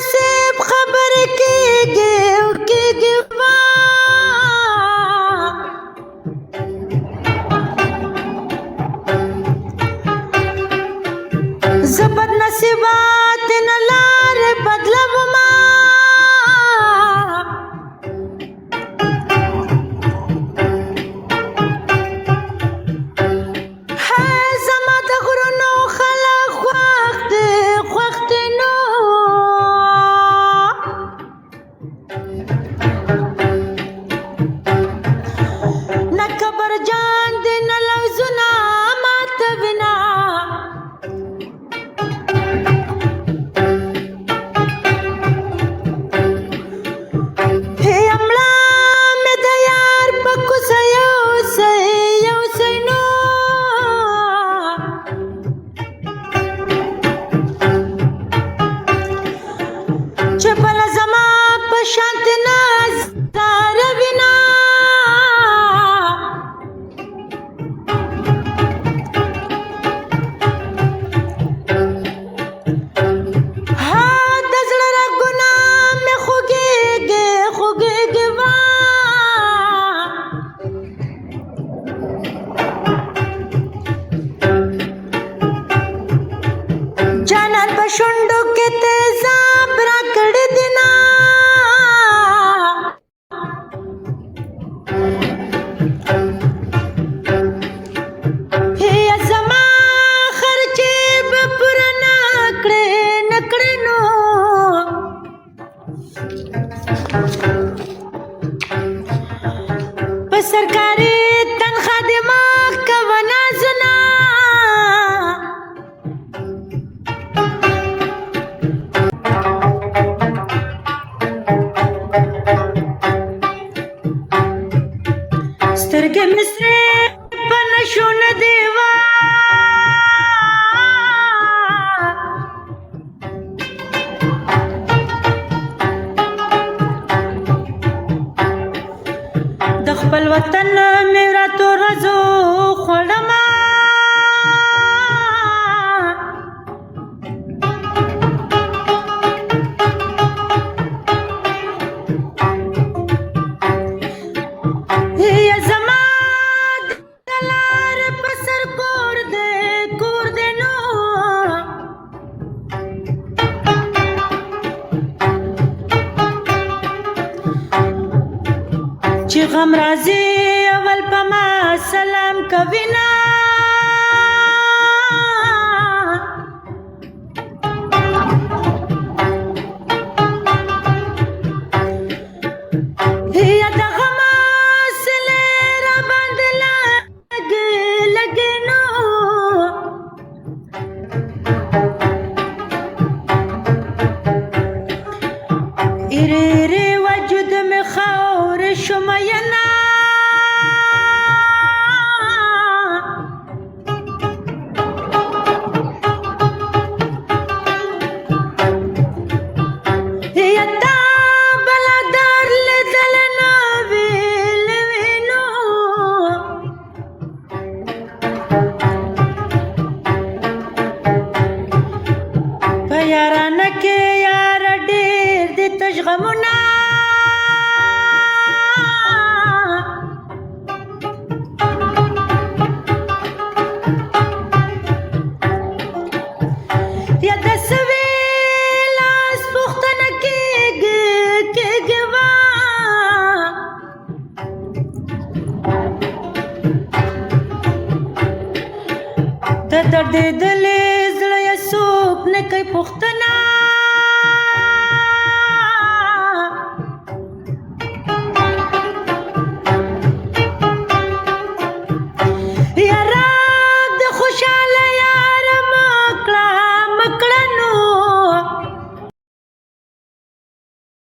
नसीब खबर कीगे जबद नसीबात न लार बदलब मा है जमा د غرونو خلق وخت نو نه کبر جان د نه لوزنا مات بنا شونډو کې تیزاب راکړه دینا هي زما خرچې به پوره نکړې نو په سرکاري تنخواه دې ما کوه نازونه سترګې مې سرې په نشو نه دیوا د خپل وطن مې راتو ورځو خوړمه چې غم راځي اول په ما سلام کوي نه یا د غم سلې را باندې لګي نو ایرې وجود مې خاور شماینا یتا بلادر لیدل نه وینو په یارانه کې یار ډېر دي تشغمونه د درد دلې زړه یې څوک نه کوي پوښتنه